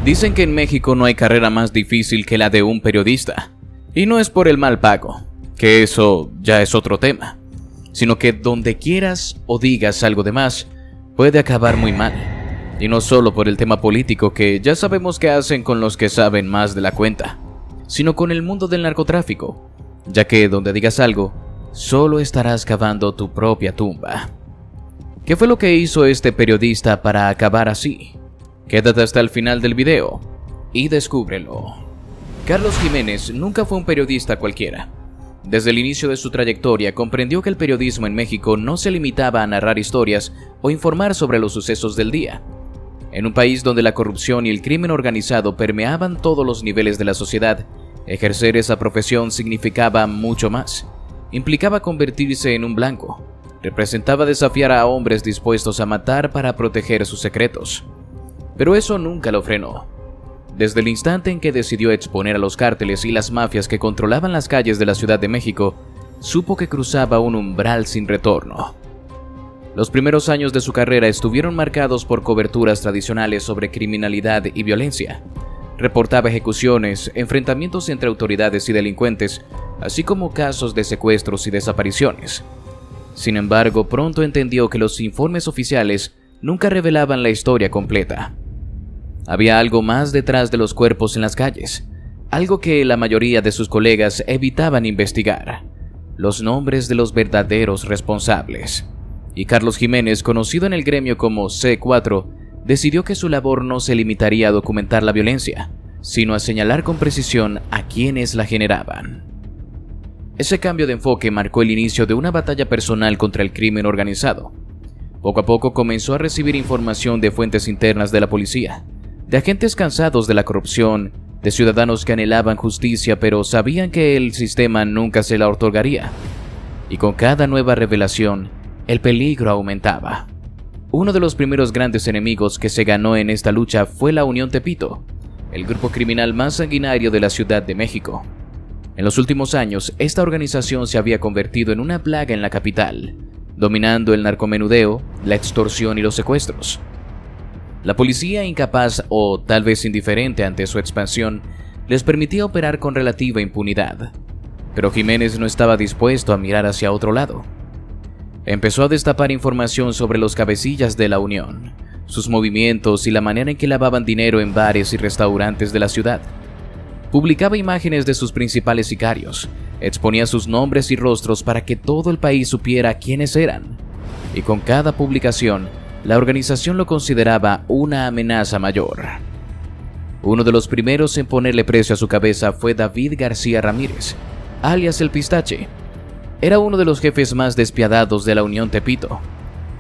Dicen que en México no hay carrera más difícil que la de un periodista. Y no es por el mal pago, que eso ya es otro tema, sino que donde quieras o digas algo de más, puede acabar muy mal. Y no solo por el tema político, que ya sabemos qué hacen con los que saben más de la cuenta, sino con el mundo del narcotráfico, ya que donde digas algo, solo estarás cavando tu propia tumba. ¿Qué fue lo que hizo este periodista para acabar así? Quédate hasta el final del video y descúbrelo. Carlos Jiménez nunca fue un periodista cualquiera. Desde el inicio de su trayectoria comprendió que el periodismo en México no se limitaba a narrar historias o informar sobre los sucesos del día. En un país donde la corrupción y el crimen organizado permeaban todos los niveles de la sociedad, ejercer esa profesión significaba mucho más. Implicaba convertirse en un blanco. Representaba desafiar a hombres dispuestos a matar para proteger sus secretos. Pero eso nunca lo frenó. Desde el instante en que decidió exponer a los cárteles y las mafias que controlaban las calles de la Ciudad de México, supo que cruzaba un umbral sin retorno. Los primeros años de su carrera estuvieron marcados por coberturas tradicionales sobre criminalidad y violencia. Reportaba ejecuciones, enfrentamientos entre autoridades y delincuentes, así como casos de secuestros y desapariciones. Sin embargo, pronto entendió que los informes oficiales nunca revelaban la historia completa. Había algo más detrás de los cuerpos en las calles, algo que la mayoría de sus colegas evitaban investigar: los nombres de los verdaderos responsables. Y Carlos Jiménez, conocido en el gremio como C4, decidió que su labor no se limitaría a documentar la violencia, sino a señalar con precisión a quienes la generaban. Ese cambio de enfoque marcó el inicio de una batalla personal contra el crimen organizado. Poco a poco comenzó a recibir información de fuentes internas de la policía, de agentes cansados de la corrupción, de ciudadanos que anhelaban justicia pero sabían que el sistema nunca se la otorgaría. Y con cada nueva revelación, el peligro aumentaba. Uno de los primeros grandes enemigos que se ganó en esta lucha fue la Unión Tepito, el grupo criminal más sanguinario de la Ciudad de México. En los últimos años, esta organización se había convertido en una plaga en la capital, dominando el narcomenudeo, la extorsión y los secuestros. La policía, incapaz o tal vez indiferente ante su expansión, les permitía operar con relativa impunidad. Pero Jiménez no estaba dispuesto a mirar hacia otro lado. Empezó a destapar información sobre los cabecillas de la Unión, sus movimientos y la manera en que lavaban dinero en bares y restaurantes de la ciudad. Publicaba imágenes de sus principales sicarios, exponía sus nombres y rostros para que todo el país supiera quiénes eran. Y con cada publicación, la organización lo consideraba una amenaza mayor. Uno de los primeros en ponerle precio a su cabeza fue David García Ramírez, alias El Pistache. Era uno de los jefes más despiadados de la Unión Tepito,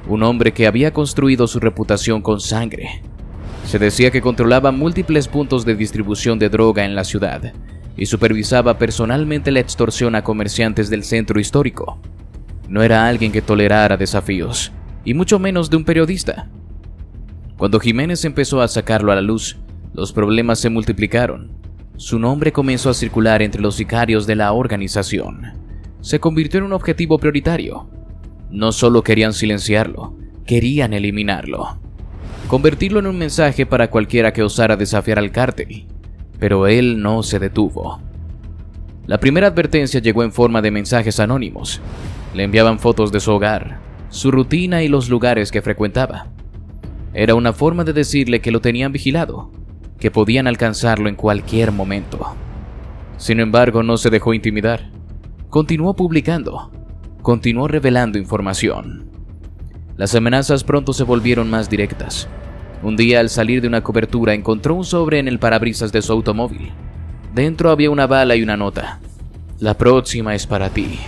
un hombre que había construido su reputación con sangre. Se decía que controlaba múltiples puntos de distribución de droga en la ciudad y supervisaba personalmente la extorsión a comerciantes del centro histórico. No era alguien que tolerara desafíos, y mucho menos de un periodista. Cuando Jiménez empezó a sacarlo a la luz, los problemas se multiplicaron. Su nombre comenzó a circular entre los sicarios de la organización. Se convirtió en un objetivo prioritario. No solo querían silenciarlo, querían eliminarlo. Convertirlo en un mensaje para cualquiera que osara desafiar al cártel. Pero él no se detuvo. La primera advertencia llegó en forma de mensajes anónimos. Le enviaban fotos de su hogar, su rutina y los lugares que frecuentaba. Era una forma de decirle que lo tenían vigilado, que podían alcanzarlo en cualquier momento. Sin embargo, no se dejó intimidar. Continuó publicando, continuó revelando información. Las amenazas pronto se volvieron más directas. Un día, al salir de una cobertura, encontró un sobre en el parabrisas de su automóvil. Dentro había una bala y una nota: "La próxima es para ti".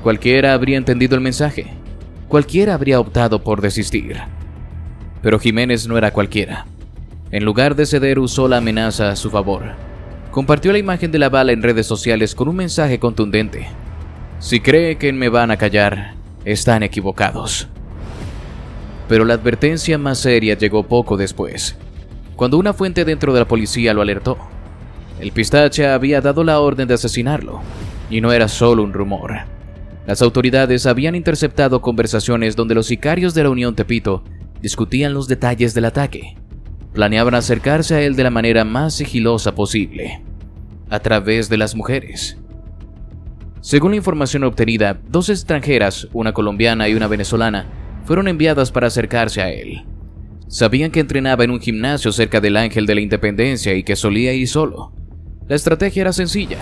Cualquiera habría entendido el mensaje. Cualquiera habría optado por desistir. Pero Jiménez no era cualquiera. En lugar de ceder, usó la amenaza a su favor. Compartió la imagen de la bala en redes sociales con un mensaje contundente: "Si cree que me van a callar, están equivocados". Pero la advertencia más seria llegó poco después, cuando una fuente dentro de la policía lo alertó. El Pistache había dado la orden de asesinarlo, y no era solo un rumor. Las autoridades habían interceptado conversaciones donde los sicarios de la Unión Tepito discutían los detalles del ataque, planeaban acercarse a él de la manera más sigilosa posible, a través de las mujeres. Según la información obtenida, 2 extranjeras, una colombiana y una venezolana, fueron enviadas para acercarse a él. Sabían que entrenaba en un gimnasio cerca del Ángel de la Independencia y que solía ir solo. La estrategia era sencilla: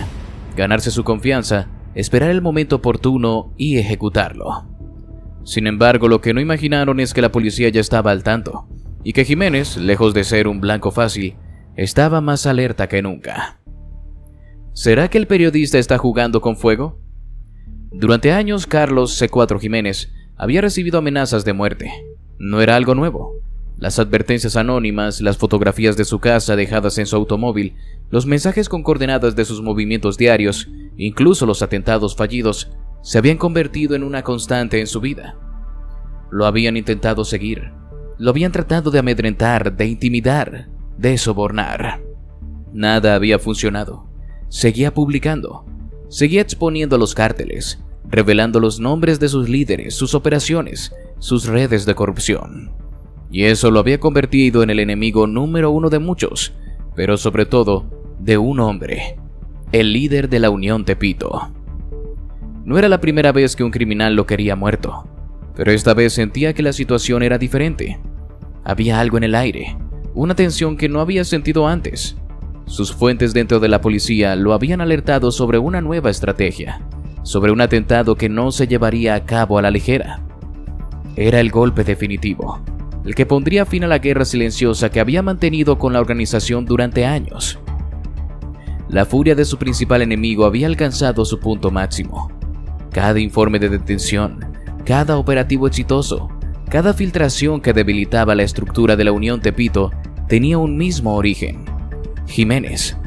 ganarse su confianza, esperar el momento oportuno y ejecutarlo. Sin embargo, lo que no imaginaron es que la policía ya estaba al tanto, y que Jiménez, lejos de ser un blanco fácil, estaba más alerta que nunca. ¿Será que el periodista está jugando con fuego? Durante años, Carlos C4 Jiménez había recibido amenazas de muerte. No era algo nuevo. Las advertencias anónimas, las fotografías de su casa dejadas en su automóvil, los mensajes con coordenadas de sus movimientos diarios, incluso los atentados fallidos, se habían convertido en una constante en su vida. Lo habían intentado seguir, lo habían tratado de amedrentar, de intimidar, de sobornar. Nada había funcionado. Seguía publicando, seguía exponiendo a los cárteles, revelando los nombres de sus líderes, sus operaciones, sus redes de corrupción. Y eso lo había convertido en el enemigo número 1 de muchos, pero sobre todo de un hombre, el líder de la Unión Tepito. No era la primera vez que un criminal lo quería muerto, pero esta vez sentía que la situación era diferente. Había algo en el aire, una tensión que no había sentido antes. Sus fuentes dentro de la policía lo habían alertado sobre una nueva estrategia, sobre un atentado que no se llevaría a cabo a la ligera. Era el golpe definitivo, el que pondría fin a la guerra silenciosa que había mantenido con la organización durante años. La furia de su principal enemigo había alcanzado su punto máximo. Cada informe de detención, cada operativo exitoso, cada filtración que debilitaba la estructura de la Unión Tepito tenía un mismo origen: Jiménez.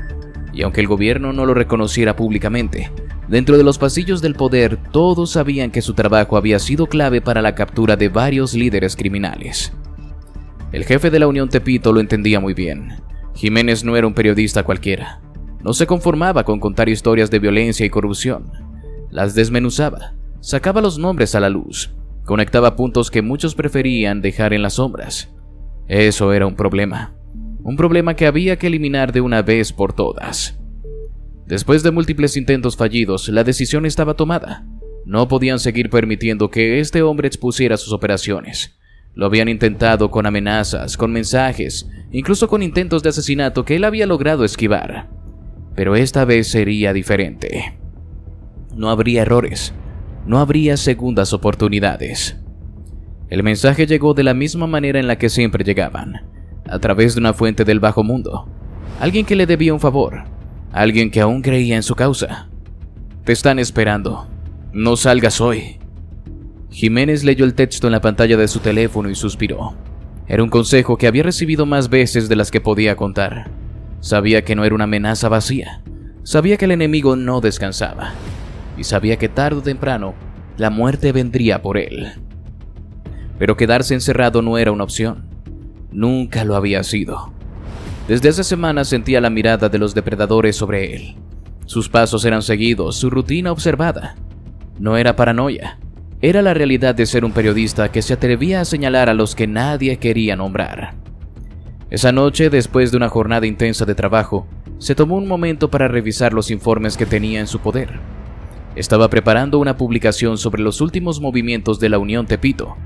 Y aunque el gobierno no lo reconociera públicamente, dentro de los pasillos del poder todos sabían que su trabajo había sido clave para la captura de varios líderes criminales. El jefe de la Unión Tepito lo entendía muy bien. Jiménez no era un periodista cualquiera. No se conformaba con contar historias de violencia y corrupción. Las desmenuzaba, sacaba los nombres a la luz, conectaba puntos que muchos preferían dejar en las sombras. Eso era un problema que había que eliminar de una vez por todas. Después de múltiples intentos fallidos, la decisión estaba tomada. No podían seguir permitiendo que este hombre expusiera sus operaciones. Lo habían intentado con amenazas, con mensajes, incluso con intentos de asesinato que él había logrado esquivar. Pero esta vez sería diferente. No habría errores, no habría segundas oportunidades. El mensaje llegó de la misma manera en la que siempre llegaban, a través de una fuente del bajo mundo, alguien que le debía un favor, alguien que aún creía en su causa. Te están esperando, no salgas hoy. Jiménez leyó el texto en la pantalla de su teléfono y suspiró. Era un consejo que había recibido más veces de las que podía contar. Sabía que no era una amenaza vacía, sabía que el enemigo no descansaba, y sabía que tarde o temprano la muerte vendría por él. Pero quedarse encerrado no era una opción. Nunca lo había sido. Desde hace semanas sentía la mirada de los depredadores sobre él. Sus pasos eran seguidos, su rutina observada. No era paranoia, era la realidad de ser un periodista que se atrevía a señalar a los que nadie quería nombrar. Esa noche, después de una jornada intensa de trabajo, se tomó un momento para revisar los informes que tenía en su poder. Estaba preparando una publicación sobre los últimos movimientos de la Unión Tepito,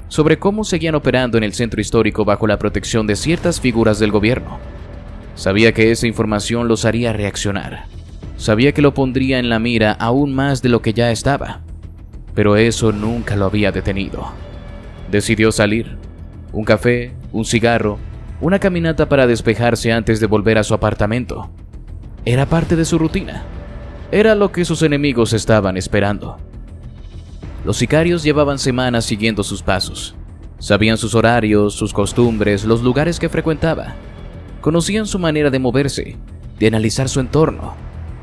sobre cómo seguían operando en el centro histórico bajo la protección de ciertas figuras del gobierno. Sabía que esa información los haría reaccionar. Sabía que lo pondría en la mira aún más de lo que ya estaba. Pero eso nunca lo había detenido. Decidió salir. Un café, un cigarro, una caminata para despejarse antes de volver a su apartamento. Era parte de su rutina. Era lo que sus enemigos estaban esperando. Los sicarios llevaban semanas siguiendo sus pasos. Sabían sus horarios, sus costumbres, los lugares que frecuentaba. Conocían su manera de moverse, de analizar su entorno,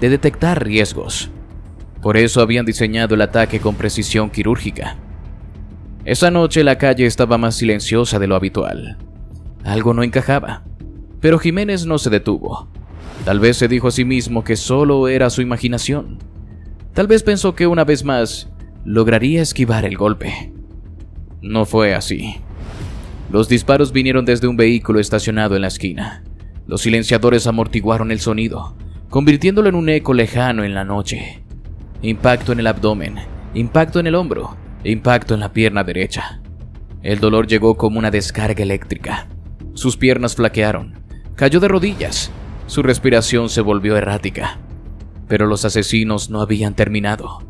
de detectar riesgos. Por eso habían diseñado el ataque con precisión quirúrgica. Esa noche la calle estaba más silenciosa de lo habitual. Algo no encajaba, pero Jiménez no se detuvo. Tal vez se dijo a sí mismo que solo era su imaginación. Tal vez pensó que una vez más lograría esquivar el golpe. No fue así. Los disparos vinieron desde un vehículo estacionado en la esquina. Los silenciadores amortiguaron el sonido, convirtiéndolo en un eco lejano en la noche. Impacto en el abdomen, impacto en el hombro, impacto en la pierna derecha. El dolor llegó como una descarga eléctrica. Sus piernas flaquearon, cayó de rodillas, su respiración se volvió errática. Pero los asesinos no habían terminado.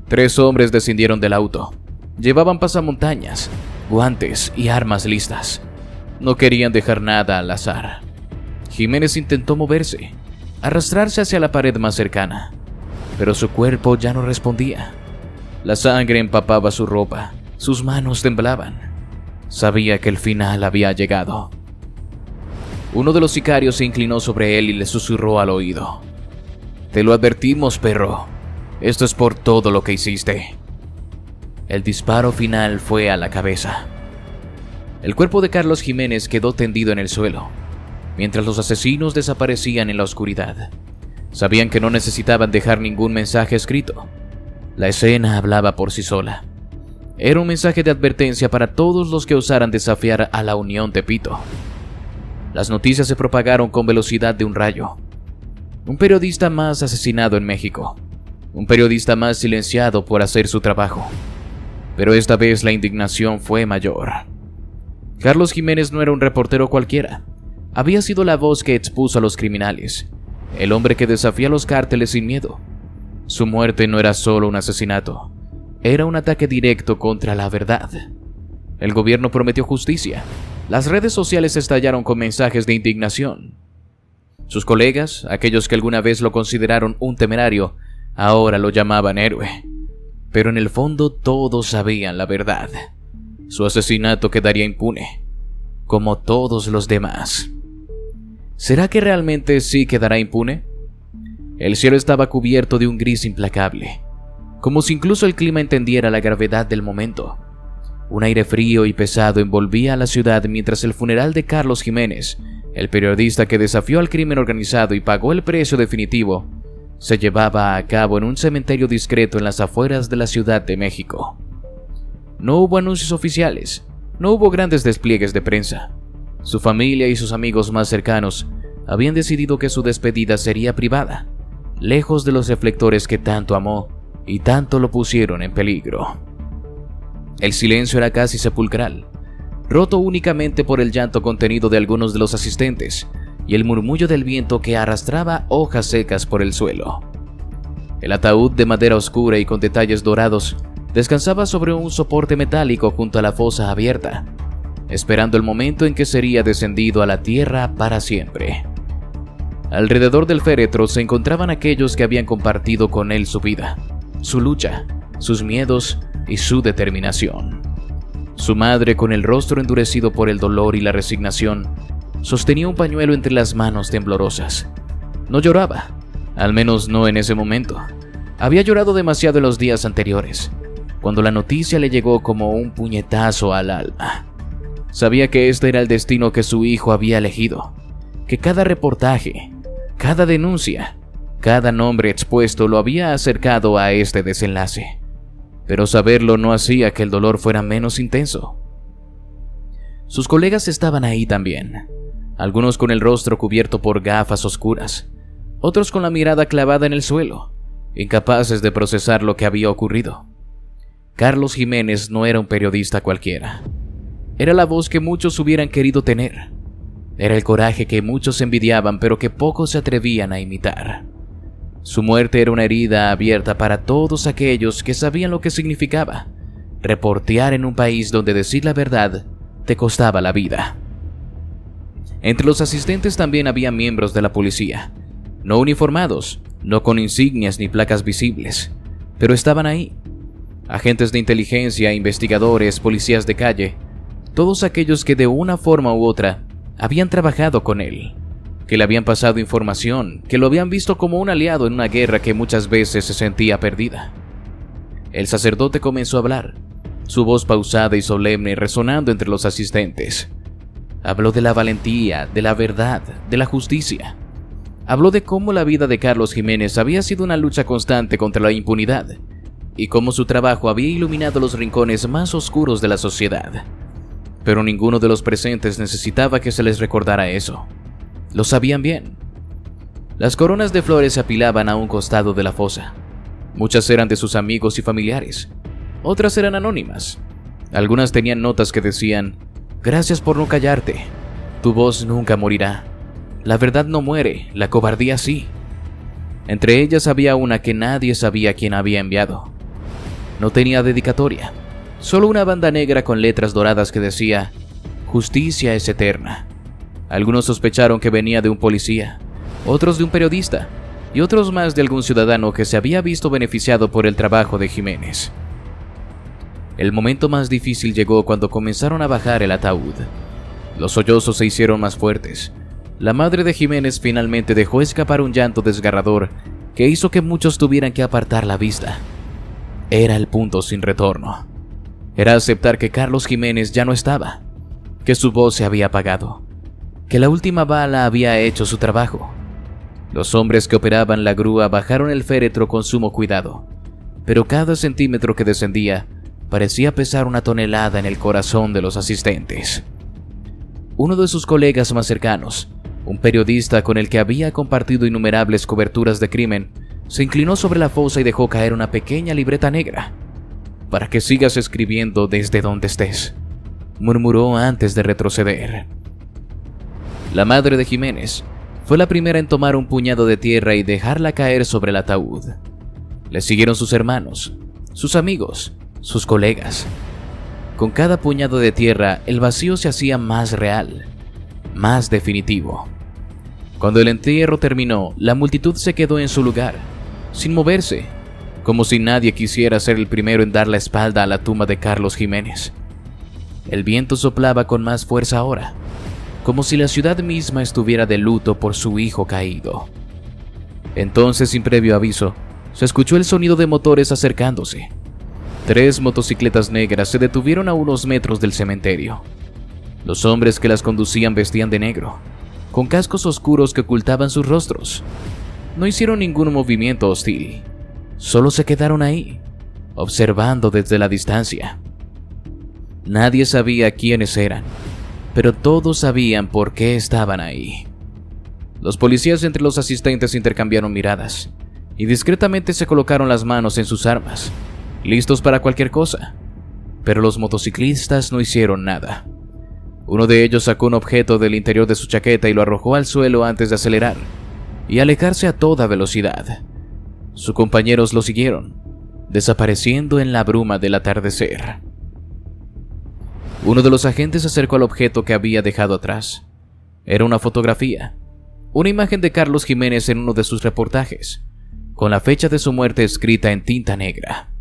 3 hombres descendieron del auto. Llevaban pasamontañas, guantes y armas listas. No querían dejar nada al azar. Jiménez intentó moverse, arrastrarse hacia la pared más cercana, pero su cuerpo ya no respondía. La sangre empapaba su ropa, sus manos temblaban. Sabía que el final había llegado. Uno de los sicarios se inclinó sobre él y le susurró al oído: «Te lo advertimos, perro. Esto es por todo lo que hiciste». El disparo final fue a la cabeza. El cuerpo de Carlos Jiménez quedó tendido en el suelo, mientras los asesinos desaparecían en la oscuridad. Sabían que no necesitaban dejar ningún mensaje escrito. La escena hablaba por sí sola. Era un mensaje de advertencia para todos los que osaran desafiar a la Unión Tepito. Las noticias se propagaron con velocidad de un rayo. Un periodista más asesinado en México. Un periodista más silenciado por hacer su trabajo. Pero esta vez la indignación fue mayor. Carlos Jiménez no era un reportero cualquiera. Había sido la voz que expuso a los criminales, el hombre que desafía a los cárteles sin miedo. Su muerte no era solo un asesinato, era un ataque directo contra la verdad. El gobierno prometió justicia. Las redes sociales estallaron con mensajes de indignación. Sus colegas, aquellos que alguna vez lo consideraron un temerario, ahora lo llamaban héroe. Pero en el fondo todos sabían la verdad. Su asesinato quedaría impune, como todos los demás. ¿Será que realmente sí quedará impune? El cielo estaba cubierto de un gris implacable, como si incluso el clima entendiera la gravedad del momento. Un aire frío y pesado envolvía a la ciudad mientras el funeral de Carlos Jiménez, el periodista que desafió al crimen organizado y pagó el precio definitivo, se llevaba a cabo en un cementerio discreto en las afueras de la Ciudad de México. No hubo anuncios oficiales, no hubo grandes despliegues de prensa. Su familia y sus amigos más cercanos habían decidido que su despedida sería privada, lejos de los reflectores que tanto amó y tanto lo pusieron en peligro. El silencio era casi sepulcral, roto únicamente por el llanto contenido de algunos de los asistentes y el murmullo del viento que arrastraba hojas secas por el suelo. El ataúd de madera oscura y con detalles dorados descansaba sobre un soporte metálico junto a la fosa abierta, esperando el momento en que sería descendido a la tierra para siempre. Alrededor del féretro se encontraban aquellos que habían compartido con él su vida, su lucha, sus miedos y su determinación. Su madre, con el rostro endurecido por el dolor y la resignación, sostenía un pañuelo entre las manos temblorosas. No lloraba, al menos no en ese momento. Había llorado demasiado en los días anteriores, cuando la noticia le llegó como un puñetazo al alma. Sabía que este era el destino que su hijo había elegido, que cada reportaje, cada denuncia, cada nombre expuesto lo había acercado a este desenlace. Pero saberlo no hacía que el dolor fuera menos intenso. Sus colegas estaban ahí también, algunos con el rostro cubierto por gafas oscuras, otros con la mirada clavada en el suelo, incapaces de procesar lo que había ocurrido. Carlos Jiménez no era un periodista cualquiera. Era la voz que muchos hubieran querido tener. Era el coraje que muchos envidiaban pero que pocos se atrevían a imitar. Su muerte era una herida abierta para todos aquellos que sabían lo que significaba reportear en un país donde decir la verdad te costaba la vida. Entre los asistentes también había miembros de la policía, no uniformados, no con insignias ni placas visibles, pero estaban ahí. Agentes de inteligencia, investigadores, policías de calle, todos aquellos que de una forma u otra habían trabajado con él, que le habían pasado información, que lo habían visto como un aliado en una guerra que muchas veces se sentía perdida. El sacerdote comenzó a hablar, su voz pausada y solemne resonando entre los asistentes. Habló de la valentía, de la verdad, de la justicia. Habló de cómo la vida de Carlos Jiménez había sido una lucha constante contra la impunidad y cómo su trabajo había iluminado los rincones más oscuros de la sociedad. pero ninguno de los presentes necesitaba que se les recordara eso. Lo sabían bien. Las coronas de flores se apilaban a un costado de la fosa. Muchas eran de sus amigos y familiares. Otras eran anónimas. Algunas tenían notas que decían: «Gracias por no callarte. Tu voz nunca morirá. La verdad no muere, la cobardía sí». Entre ellas había una que nadie sabía quién había enviado. No tenía dedicatoria, solo una banda negra con letras doradas que decía: «Justicia es eterna». Algunos sospecharon que venía de un policía, otros de un periodista, y otros más de algún ciudadano que se había visto beneficiado por el trabajo de Jiménez. El momento más difícil llegó cuando comenzaron a bajar el ataúd. Los sollozos se hicieron más fuertes. La madre de Jiménez finalmente dejó escapar un llanto desgarrador que hizo que muchos tuvieran que apartar la vista. Era el punto sin retorno. Era aceptar que Carlos Jiménez ya no estaba, que su voz se había apagado, que la última bala había hecho su trabajo. Los hombres que operaban la grúa bajaron el féretro con sumo cuidado, pero cada centímetro que descendía parecía pesar una tonelada en el corazón de los asistentes. Uno de sus colegas más cercanos, un periodista con el que había compartido innumerables coberturas de crimen, se inclinó sobre la fosa y dejó caer una pequeña libreta negra. «Para que sigas escribiendo desde donde estés», murmuró antes de retroceder. La madre de Jiménez fue la primera en tomar un puñado de tierra y dejarla caer sobre el ataúd. Le siguieron sus hermanos, sus amigos, sus colegas. Con cada puñado de tierra, el vacío se hacía más real, más definitivo. Cuando el entierro terminó, la multitud se quedó en su lugar, sin moverse, como si nadie quisiera ser el primero en dar la espalda a la tumba de Carlos Jiménez. El viento soplaba con más fuerza ahora, como si la ciudad misma estuviera de luto por su hijo caído. Entonces, sin previo aviso, se escuchó el sonido de motores acercándose. 3 motocicletas negras se detuvieron a unos metros del cementerio. Los hombres que las conducían vestían de negro, con cascos oscuros que ocultaban sus rostros. No hicieron ningún movimiento hostil, solo se quedaron ahí, observando desde la distancia. Nadie sabía quiénes eran, pero todos sabían por qué estaban ahí. Los policías entre los asistentes intercambiaron miradas y discretamente se colocaron las manos en sus armas, listos para cualquier cosa, pero los motociclistas no hicieron nada. Uno de ellos sacó un objeto del interior de su chaqueta y lo arrojó al suelo antes de acelerar y alejarse a toda velocidad. Sus compañeros lo siguieron, desapareciendo en la bruma del atardecer. Uno de los agentes se acercó al objeto que había dejado atrás. Era una fotografía, una imagen de Carlos Jiménez en uno de sus reportajes, con la fecha de su muerte escrita en tinta negra.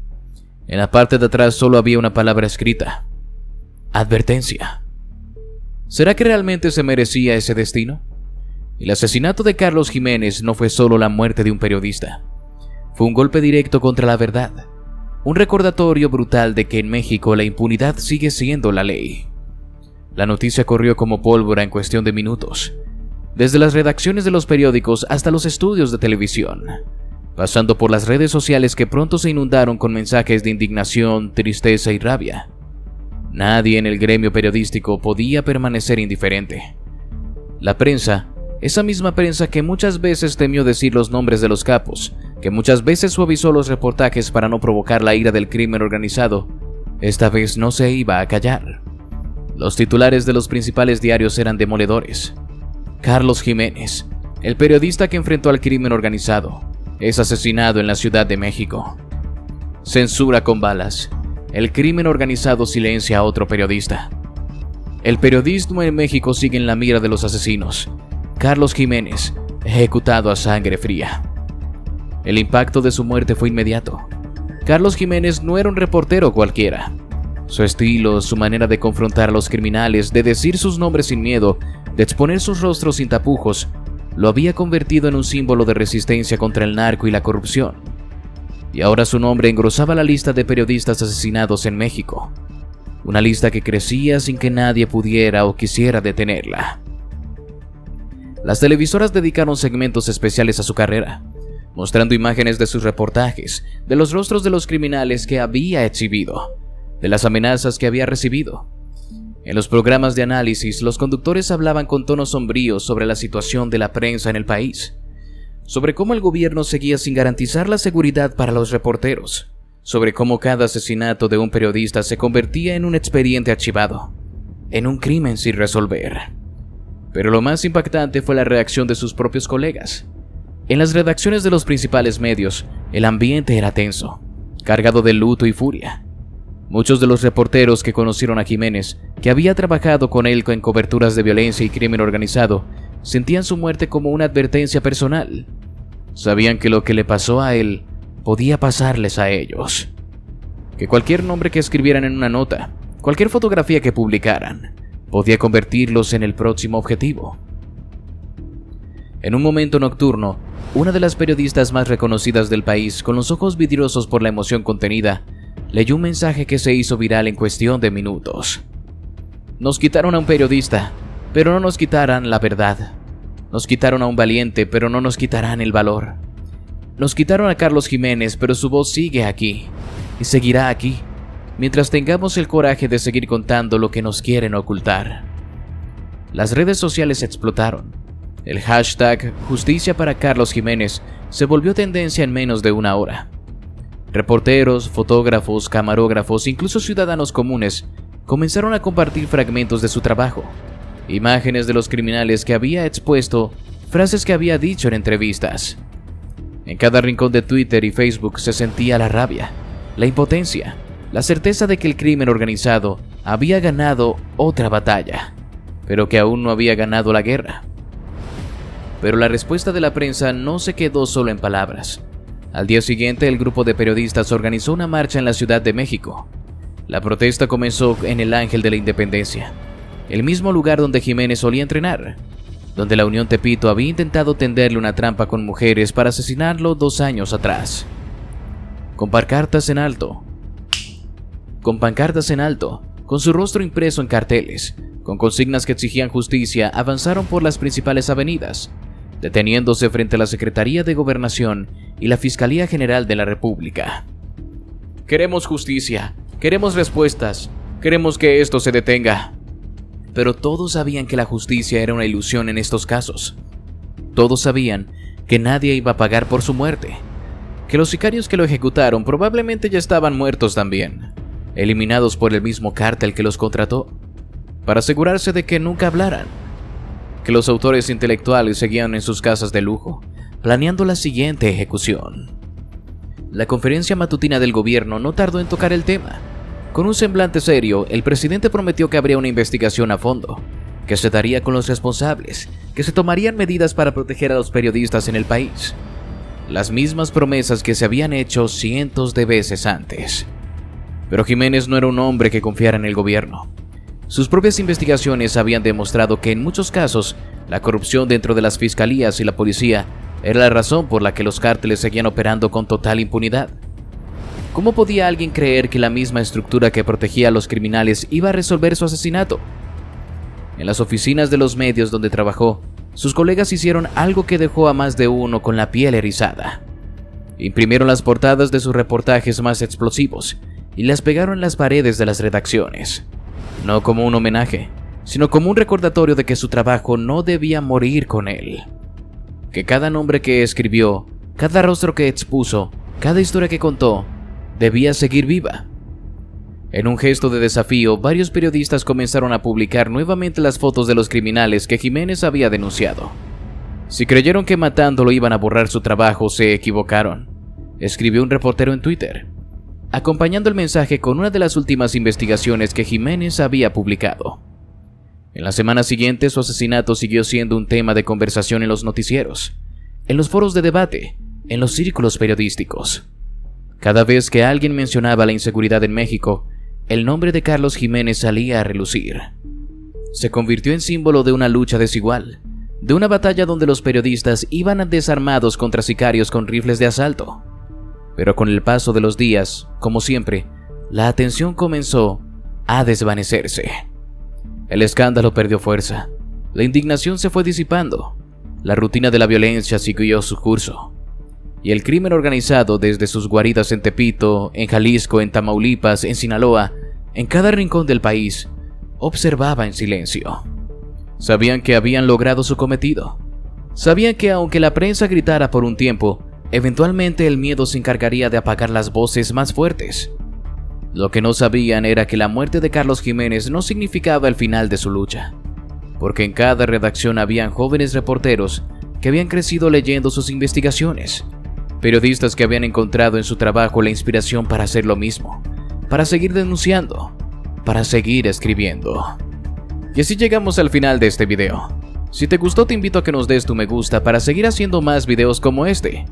En la parte de atrás solo había una palabra escrita: advertencia. ¿Será que realmente se merecía ese destino? El asesinato de Carlos Jiménez no fue solo la muerte de un periodista. Fue un golpe directo contra la verdad. Un recordatorio brutal de que en México la impunidad sigue siendo la ley. La noticia corrió como pólvora en cuestión de minutos, desde las redacciones de los periódicos hasta los estudios de televisión, pasando por las redes sociales que pronto se inundaron con mensajes de indignación, tristeza y rabia. Nadie en el gremio periodístico podía permanecer indiferente. La prensa, esa misma prensa que muchas veces temió decir los nombres de los capos, que muchas veces suavizó los reportajes para no provocar la ira del crimen organizado, esta vez no se iba a callar. Los titulares de los principales diarios eran demoledores. Carlos Jiménez, el periodista que enfrentó al crimen organizado, es asesinado en la Ciudad de México. Censura con balas. El crimen organizado silencia a otro periodista. El periodismo en México sigue en la mira de los asesinos. Carlos Jiménez, ejecutado a sangre fría. El impacto de su muerte fue inmediato. Carlos Jiménez no era un reportero cualquiera. Su estilo, su manera de confrontar a los criminales, de decir sus nombres sin miedo, de exponer sus rostros sin tapujos, lo había convertido en un símbolo de resistencia contra el narco y la corrupción. Y ahora su nombre engrosaba la lista de periodistas asesinados en México. Una lista que crecía sin que nadie pudiera o quisiera detenerla. Las televisoras dedicaron segmentos especiales a su carrera, mostrando imágenes de sus reportajes, de los rostros de los criminales que había exhibido, de las amenazas que había recibido. En los programas de análisis, los conductores hablaban con tonos sombríos sobre la situación de la prensa en el país, sobre cómo el gobierno seguía sin garantizar la seguridad para los reporteros, sobre cómo cada asesinato de un periodista se convertía en un expediente archivado, en un crimen sin resolver. Pero lo más impactante fue la reacción de sus propios colegas. En las redacciones de los principales medios, el ambiente era tenso, cargado de luto y furia. Muchos de los reporteros que conocieron a Jiménez, que había trabajado con él en coberturas de violencia y crimen organizado, sentían su muerte como una advertencia personal. Sabían que lo que le pasó a él podía pasarles a ellos. Que cualquier nombre que escribieran en una nota, cualquier fotografía que publicaran, podía convertirlos en el próximo objetivo. En un momento nocturno, una de las periodistas más reconocidas del país, con los ojos vidriosos por la emoción contenida, leyó un mensaje que se hizo viral en cuestión de minutos. Nos quitaron a un periodista, pero no nos quitarán la verdad. Nos quitaron a un valiente, pero no nos quitarán el valor. Nos quitaron a Carlos Jiménez, pero su voz sigue aquí, y seguirá aquí, mientras tengamos el coraje de seguir contando lo que nos quieren ocultar. Las redes sociales explotaron. El hashtag Justicia para Carlos Jiménez se volvió tendencia en menos de una hora. Reporteros, fotógrafos, camarógrafos, incluso ciudadanos comunes comenzaron a compartir fragmentos de su trabajo, imágenes de los criminales que había expuesto, frases que había dicho en entrevistas. En cada rincón de Twitter y Facebook se sentía la rabia, la impotencia, la certeza de que el crimen organizado había ganado otra batalla, pero que aún no había ganado la guerra. Pero la respuesta de la prensa no se quedó solo en palabras. Al día siguiente, el grupo de periodistas organizó una marcha en la Ciudad de México. La protesta comenzó en el Ángel de la Independencia, el mismo lugar donde Jiménez solía entrenar, donde la Unión Tepito había intentado tenderle una trampa con mujeres para asesinarlo 2 años atrás. Con pancartas en alto, con su rostro impreso en carteles, con consignas que exigían justicia, avanzaron por las principales avenidas, deteniéndose frente a la Secretaría de Gobernación y la Fiscalía General de la República. Queremos justicia, queremos respuestas, queremos que esto se detenga. Pero todos sabían que la justicia era una ilusión en estos casos. Todos sabían que nadie iba a pagar por su muerte, que los sicarios que lo ejecutaron probablemente ya estaban muertos también, eliminados por el mismo cártel que los contrató, para asegurarse de que nunca hablaran, que los autores intelectuales seguían en sus casas de lujo, planeando la siguiente ejecución. La conferencia matutina del gobierno no tardó en tocar el tema. Con un semblante serio, el presidente prometió que habría una investigación a fondo, que se daría con los responsables, que se tomarían medidas para proteger a los periodistas en el país. Las mismas promesas que se habían hecho cientos de veces antes. Pero Jiménez no era un hombre que confiara en el gobierno. Sus propias investigaciones habían demostrado que en muchos casos, la corrupción dentro de las fiscalías y la policía era la razón por la que los cárteles seguían operando con total impunidad. ¿Cómo podía alguien creer que la misma estructura que protegía a los criminales iba a resolver su asesinato? En las oficinas de los medios donde trabajó, sus colegas hicieron algo que dejó a más de uno con la piel erizada. Imprimieron las portadas de sus reportajes más explosivos y las pegaron en las paredes de las redacciones. No como un homenaje, sino como un recordatorio de que su trabajo no debía morir con él. Que cada nombre que escribió, cada rostro que expuso, cada historia que contó, debía seguir viva. En un gesto de desafío, varios periodistas comenzaron a publicar nuevamente las fotos de los criminales que Jiménez había denunciado. Si creyeron que matándolo iban a borrar su trabajo, se equivocaron, escribió un reportero en Twitter, acompañando el mensaje con una de las últimas investigaciones que Jiménez había publicado. En la semana siguiente, su asesinato siguió siendo un tema de conversación en los noticieros, en los foros de debate, en los círculos periodísticos. Cada vez que alguien mencionaba la inseguridad en México, el nombre de Carlos Jiménez salía a relucir. Se convirtió en símbolo de una lucha desigual, de una batalla donde los periodistas iban desarmados contra sicarios con rifles de asalto. Pero con el paso de los días, como siempre, la atención comenzó a desvanecerse. El escándalo perdió fuerza, la indignación se fue disipando, la rutina de la violencia siguió su curso. Y el crimen organizado, desde sus guaridas en Tepito, en Jalisco, en Tamaulipas, en Sinaloa, en cada rincón del país, observaba en silencio. Sabían que habían logrado su cometido. Sabían que aunque la prensa gritara por un tiempo, eventualmente el miedo se encargaría de apagar las voces más fuertes. Lo que no sabían era que la muerte de Carlos Jiménez no significaba el final de su lucha, porque en cada redacción habían jóvenes reporteros que habían crecido leyendo sus investigaciones, periodistas que habían encontrado en su trabajo la inspiración para hacer lo mismo, para seguir denunciando, para seguir escribiendo. Y así llegamos al final de este video. Si te gustó, te invito a que nos des tu me gusta para seguir haciendo más videos como este,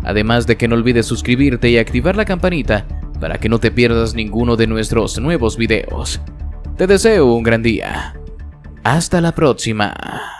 además de que no olvides suscribirte y activar la campanita para que no te pierdas ninguno de nuestros nuevos videos. Te deseo un gran día. Hasta la próxima.